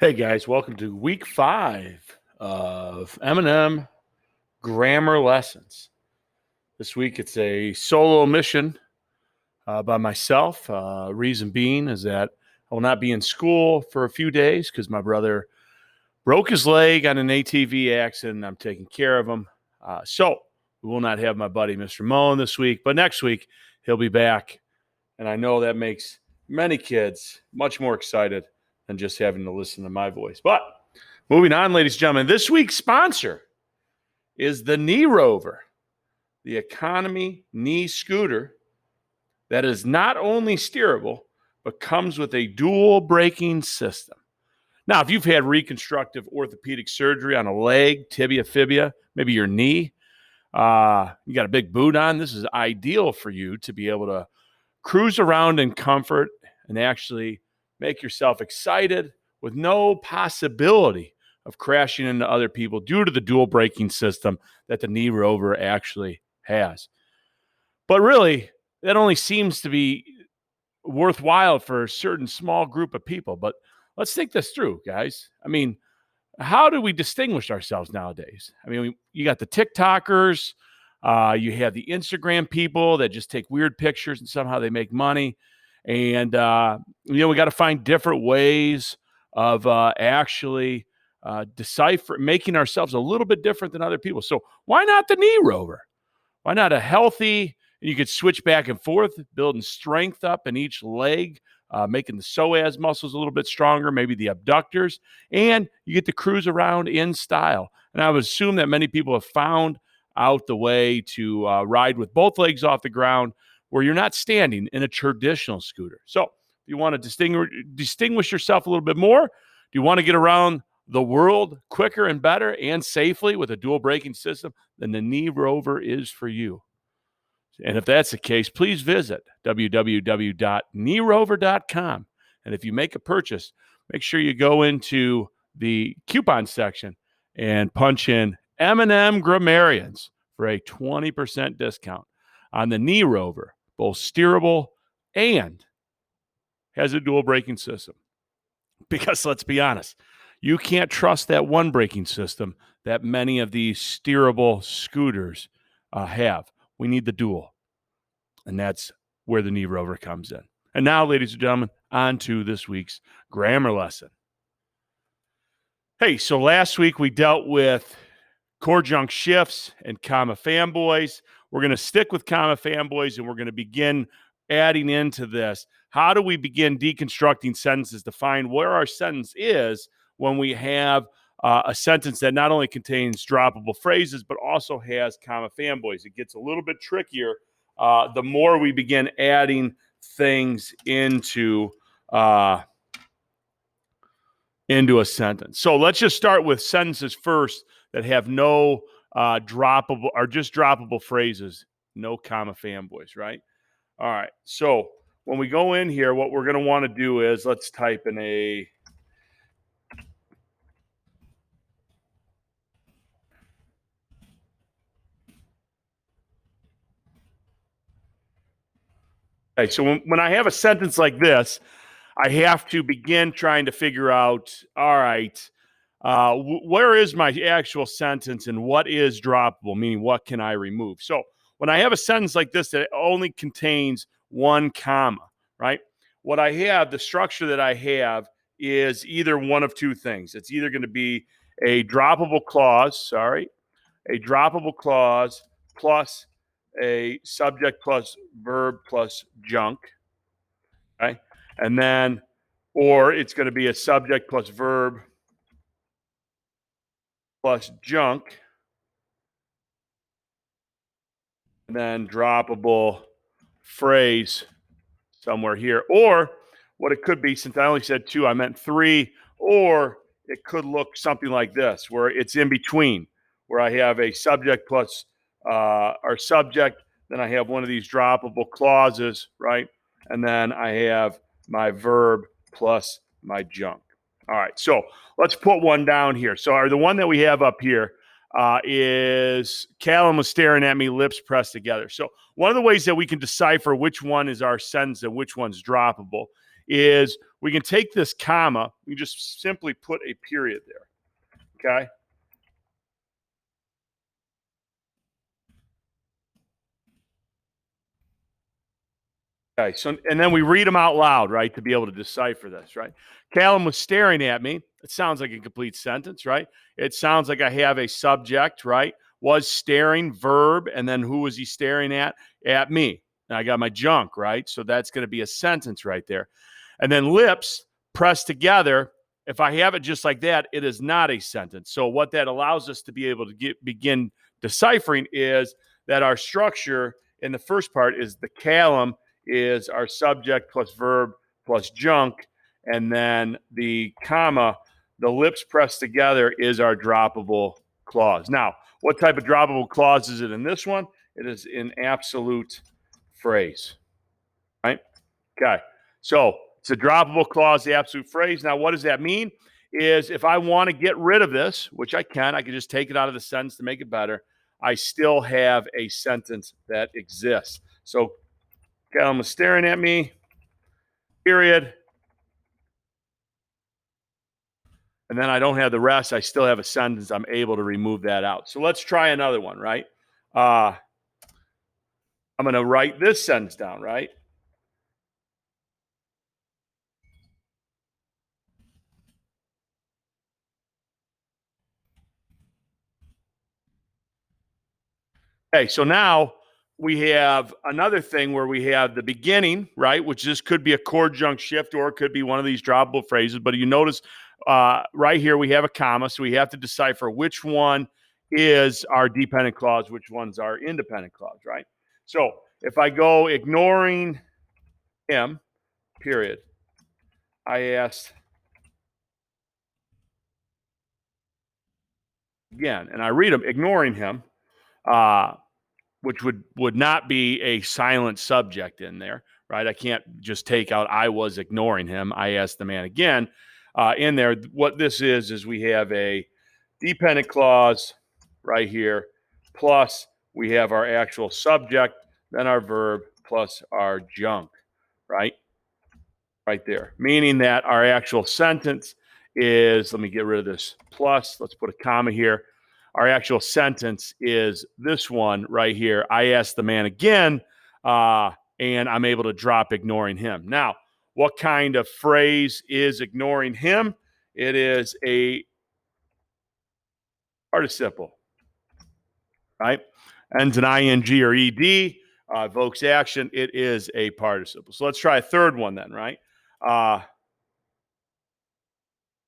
Hey guys, welcome to week 5 of M&M grammar lessons. This week it's a solo mission by myself. Reason being is that I will not be in school for a few days because my brother broke his leg on an ATV accident and I'm taking care of him. So we will not have my buddy Mr. Mullen this week, but next week he'll be back. And I know that makes many kids much more excited than just having to listen to my voice. But moving on, ladies and gentlemen, this week's sponsor is the Knee Rover, the economy knee scooter that is not only steerable, but comes with a dual braking system. Now, if you've had reconstructive orthopedic surgery on a leg, tibia, fibia, maybe your knee, you got a big boot on, this is ideal for you to be able to cruise around in comfort and actually make yourself excited with no possibility of crashing into other people due to the dual braking system that the Knee Rover actually has. But really, that only seems to be worthwhile for a certain small group of people. But let's think this through, guys. I mean, how do we distinguish ourselves nowadays? I mean, you got the TikTokers, you have the Instagram people that just take weird pictures and somehow they make money. And, we got to find different ways of actually making ourselves a little bit different than other people. So why not the Knee Rover? Why not a healthy, and you could switch back and forth, building strength up in each leg, making the psoas muscles a little bit stronger, maybe the abductors, and you get to cruise around in style. And I would assume that many people have found out the way to ride with both legs off the ground where you're not standing in a traditional scooter. So if you want to distinguish yourself a little bit more, do you want to get around the world quicker and better and safely with a dual braking system, then the Knee Rover is for you. And if that's the case, please visit www.kneerover.com. And if you make a purchase, make sure you go into the coupon section and punch in M&M Grammarians for a 20% discount on the Knee Rover, both steerable and has a dual braking system. Because let's be honest, you can't trust that one braking system that many of these steerable scooters have. We need the dual. And that's where the Knee Rover comes in. And now, ladies and gentlemen, on to this week's grammar lesson. Hey, so last week we dealt with core-junct shifts and comma fanboys. We're going to stick with comma fanboys, and we're going to begin adding into this. How do we begin deconstructing sentences to find where our sentence is when we have a sentence that not only contains droppable phrases, but also has comma fanboys? It gets a little bit trickier the more we begin adding things into a sentence. So let's just start with sentences first that have no droppable or just droppable phrases, no comma fanboys, right? All right. So when we go in here, what we're going to want to do is let's type in a okay, so when I have a sentence like this, I have to begin trying to figure out, all right, where is my actual sentence and what is droppable, meaning what can I remove? So when I have a sentence like this that only contains one comma, right? What I have, the structure that I have is either one of two things. It's either going to be a droppable clause, a droppable clause plus a subject plus verb plus junk, right? And then, or it's going to be a subject plus verb plus junk, and then droppable phrase somewhere here. Or what it could be, since I only said two, I meant three, or it could look something like this, where it's in between, where I have a subject plus or subject, then I have one of these droppable clauses, right? And then I have my verb plus my junk. All right, so let's put one down here. So the one that we have up here is Callum was staring at me, lips pressed together. So one of the ways that we can decipher which one is our sentence and which one's droppable is we can take this comma, we just simply put a period there, okay? Okay, so and then we read them out loud, right, to be able to decipher this, right? Callum was staring at me. It sounds like a complete sentence, right? It sounds like I have a subject, right? Was staring, verb, and then who was he staring at? At me. And I got my junk, right? So that's going to be a sentence right there. And then lips pressed together. If I have it just like that, it is not a sentence. So what that allows us to be able to begin deciphering is that our structure in the first part is the Callum is our subject plus verb plus junk, and then the comma, the lips pressed together, is our droppable clause. Now, what type of droppable clause is it in this one? It is an absolute phrase, right? Okay, so it's a droppable clause, the absolute phrase. Now, what does that mean? Is if I want to get rid of this, which I can just take it out of the sentence to make it better. I still have a sentence that exists. So Callum was staring at me, period. And then I don't have the rest. I still have a sentence. I'm able to remove that out. So let's try another one, right? I'm going to write this sentence down, right? Okay, so now we have another thing where we have the beginning, right? Which this could be a chord junk shift or it could be one of these droppable phrases. But you notice right here we have a comma, so we have to decipher which one is our dependent clause, which one's our independent clause, right? So if I go ignoring him, period, I asked again, and I read him, ignoring him, uh, which would not be a silent subject in there, right? I can't just take out I was ignoring him. I asked the man again. In there, what this is we have a dependent clause right here, plus we have our actual subject, then our verb, plus our junk, right? Right there, meaning that our actual sentence is, let me get rid of this plus, let's put a comma here. Our actual sentence is this one right here. I asked the man again, and I'm able to drop ignoring him. Now, what kind of phrase is ignoring him? It is a participle, right? Ends in ing or ed, evokes action. It is a participle. So let's try a third one then, right?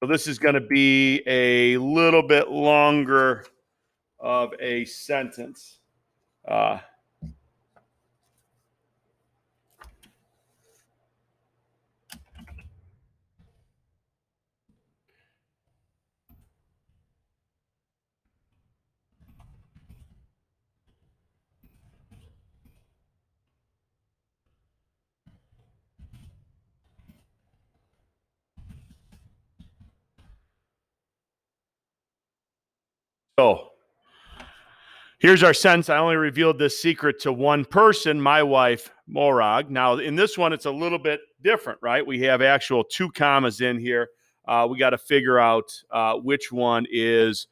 So this is going to be a little bit longer of a sentence. So here's our sentence. I only revealed this secret to one person, my wife, Morag. Now, in this one, it's a little bit different, right? We have actual two commas in here. We got to figure out which one is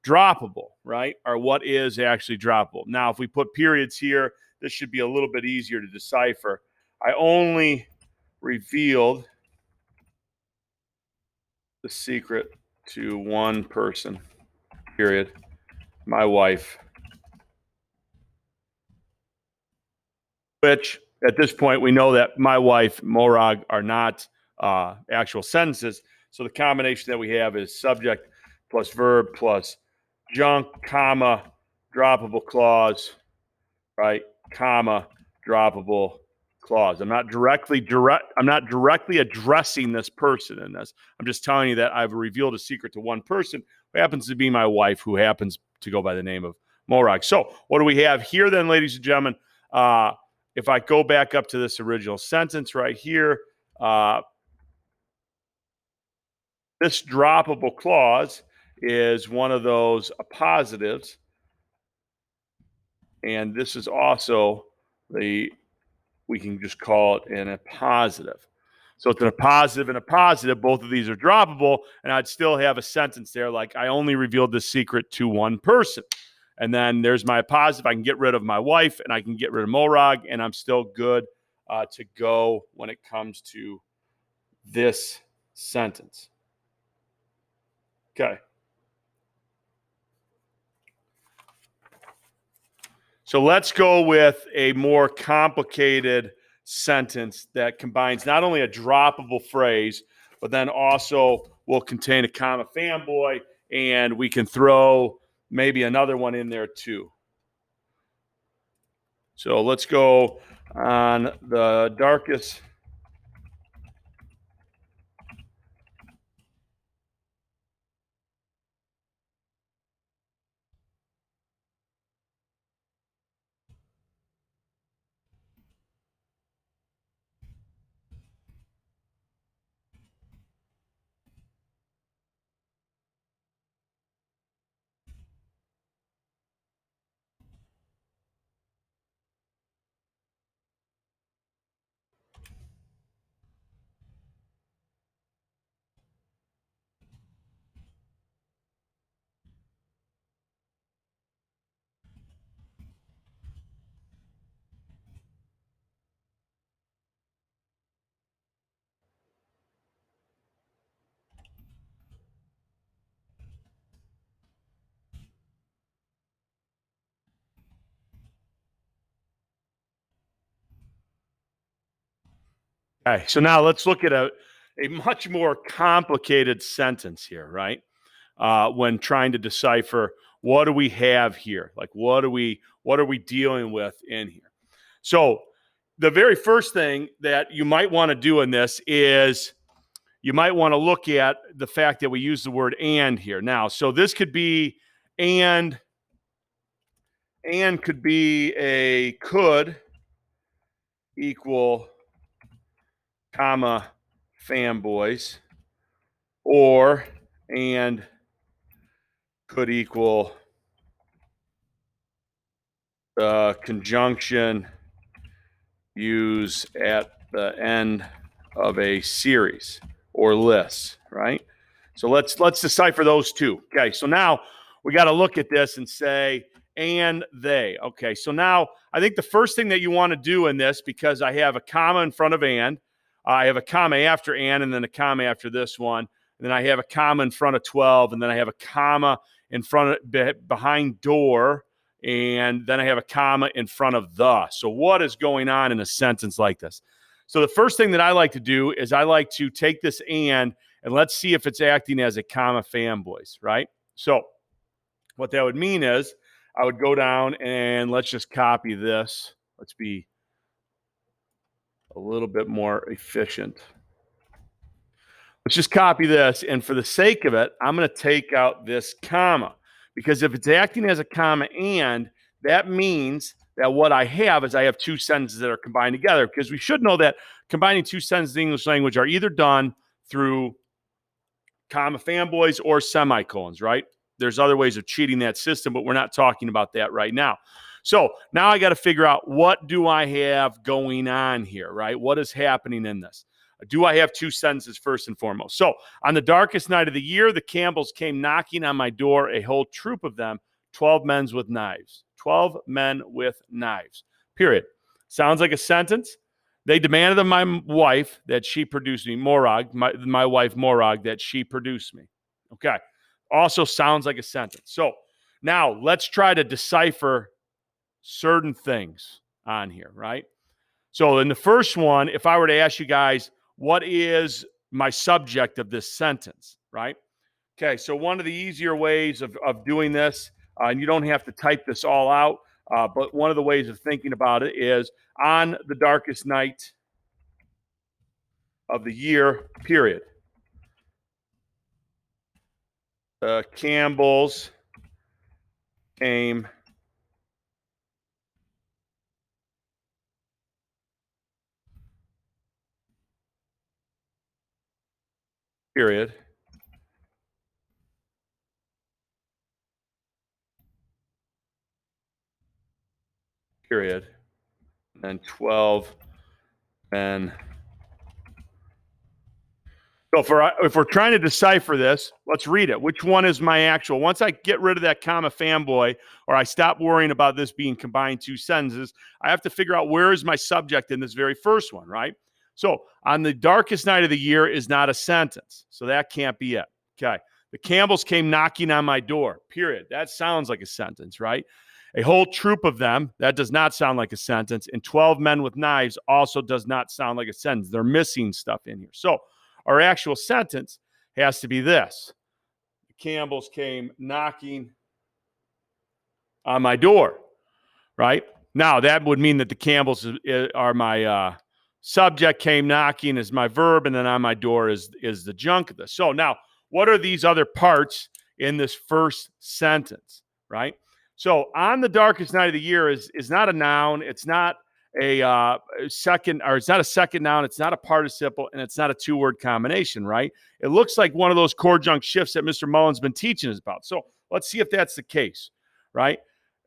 droppable, right? Or what is actually droppable. Now, if we put periods here, this should be a little bit easier to decipher. I only revealed the secret to one person, period, my wife, which at this point we know that my wife, Morag, are not actual sentences. So the combination that we have is subject plus verb plus junk, comma, droppable clause, right? Comma, droppable clause. I'm not directly addressing this person in this. I'm just telling you that I've revealed a secret to one person who happens to be my wife, who happens to go by the name of Morag. So what do we have here then, ladies and gentlemen? If I go back up to this original sentence right here, this droppable clause is one of those positives. And this is also we can just call it in a positive. So it's a positive and a positive. Both of these are droppable, and I'd still have a sentence there like, I only revealed this secret to one person. And then there's my positive. I can get rid of my wife, and I can get rid of Morag, and I'm still good to go when it comes to this sentence. Okay. So let's go with a more complicated sentence that combines not only a droppable phrase, but then also will contain a comma fanboy, and we can throw maybe another one in there too. So let's go on the darkest Okay, so now let's look at a much more complicated sentence here, right? When trying to decipher what do we have here, like what are we dealing with in here. So the very first thing that you might want to do in this is you might want to look at the fact that we use the word and here. Now, so this could be and could be a could equal comma fanboys, or and could equal the conjunction use at the end of a series or list, right? So let's decipher those two. Okay, so now we got to look at this and say and they. Okay, so now I think the first thing that you want to do in this, because I have a comma in front of and, I have a comma after and then a comma after this one, and then I have a comma in front of 12, and then I have a comma in front of behind door, and then I have a comma in front of the. So what is going on in a sentence like this? So the first thing that I like to do is I like to take this and let's see if it's acting as a comma fanboys, right? So what that would mean is I would go down and let's just copy this. Let's be a little bit more efficient. Let's just copy this, and for the sake of it, I'm going to take out this comma, because if it's acting as a comma and, that means that what I have is I have two sentences that are combined together, because we should know that combining two sentences in the English language are either done through comma fanboys or semicolons, right? There's other ways of cheating that system, but we're not talking about that right now. So now I got to figure out, what do I have going on here, right? What is happening in this? Do I have two sentences first and foremost? So on the darkest night of the year, the Campbells came knocking on my door, a whole troop of them, 12 men with knives. 12 men with knives, period. Sounds like a sentence. They demanded of my wife that she produce me, Morag, my wife Morag, that she produce me. Okay. Also sounds like a sentence. So now let's try to decipher certain things on here, right? So in the first one, if I were to ask you guys, what is my subject of this sentence, right? Okay, so one of the easier ways of doing this, and you don't have to type this all out, but one of the ways of thinking about it is, on the darkest night of the year, period, the Campbells came period, period, and 12 men So if we're trying to decipher this, let's read it. Which one is my actual? Once I get rid of that comma fanboy, or I stop worrying about this being combined two sentences, I have to figure out where is my subject in this very first one, right? So on the darkest night of the year is not a sentence. So that can't be it. Okay. The Campbells came knocking on my door, period. That sounds like a sentence, right? A whole troop of them, that does not sound like a sentence. And 12 men with knives also does not sound like a sentence. They're missing stuff in here. So our actual sentence has to be this. The Campbells came knocking on my door, right? Now, that would mean that the Campbells are my subject, came knocking is my verb, and then on my door is the junk of this. So now, what are these other parts in this first sentence, right? So on the darkest night of the year is not a noun. It's not a second, or it's not a second noun. It's not a participle, and it's not a two-word combination, right? It looks like one of those core junk shifts that Mr. Mullen's been teaching us about. So let's see if that's the case, right?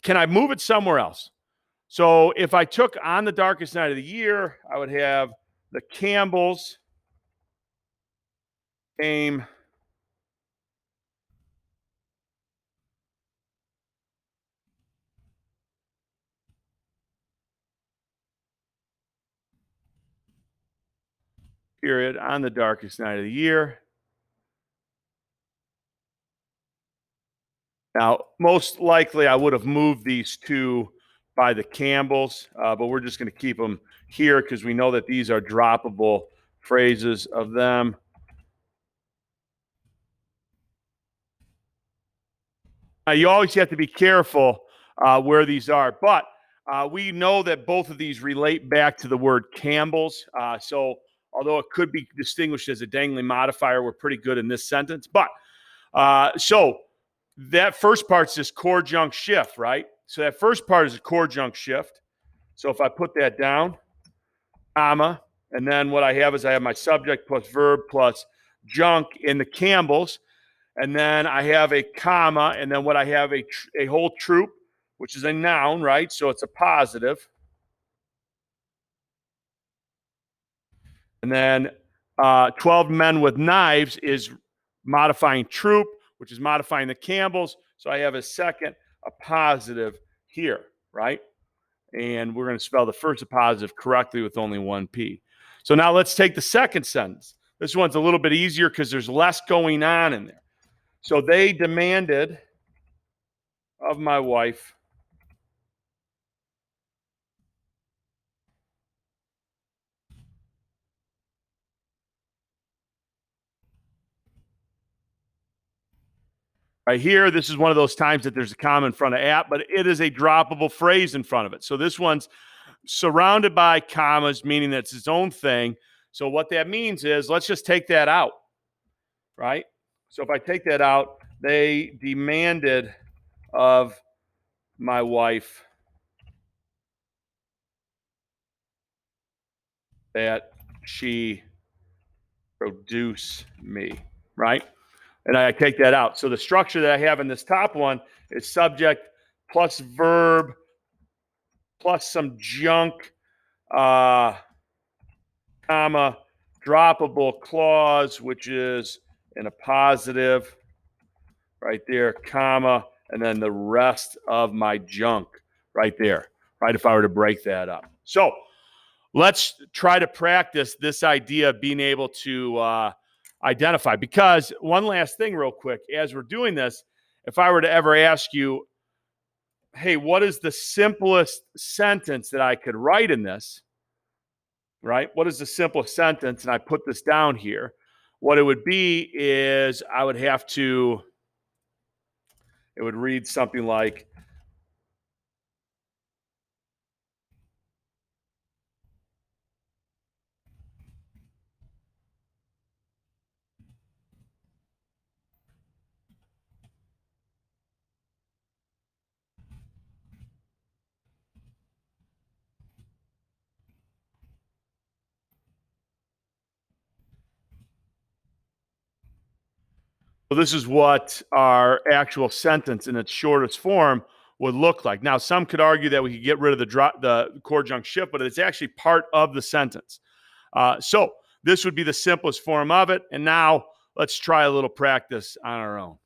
Can I move it somewhere else? So if I took on the darkest night of the year, I would have the Campbells came period on the darkest night of the year. Now, most likely I would have moved these two by the Campbells, but we're just going to keep them here because we know that these are droppable phrases of them. Now, you always have to be careful where these are, but we know that both of these relate back to the word Campbell's. So although it could be distinguished as a dangling modifier, we're pretty good in this sentence. But so that first part's this core junk shift, right? So that first part is a core junk shift. So if I put that down, comma, and then what I have is I have my subject plus verb plus junk in the Campbells. And then I have a comma, and then what I have a whole troop, which is a noun, right? So it's a positive. And then 12 men with knives is modifying troop, which is modifying the Campbells. So I have a second, a positive here, right? And we're going to spell the first positive correctly with only one P. So now let's take the second sentence. This one's a little bit easier because there's less going on in there. So they demanded of my wife right here. This is one of those times that there's a comma in front of at, but it is a droppable phrase in front of it. So this one's surrounded by commas, meaning that it's its own thing. So what that means is, let's just take that out, right? So if I take that out, they demanded of my wife that she produce me, right? And I take that out. So the structure that I have in this top one is subject plus verb plus some junk, comma, droppable clause, which is in a positive right there, comma, and then the rest of my junk right there, right? If I were to break that up. So let's try to practice this idea of being able to identify. Because one last thing real quick, as we're doing this, if I were to ever ask you, hey, what is the simplest sentence that I could write in this, right? What is the simplest sentence? And I put this down here. What it would be is I would have to, it would read something like, well, this is what our actual sentence in its shortest form would look like. Now, some could argue that we could get rid of the core junk shift, but it's actually part of the sentence. So This would be the simplest form of it. And now let's try a little practice on our own.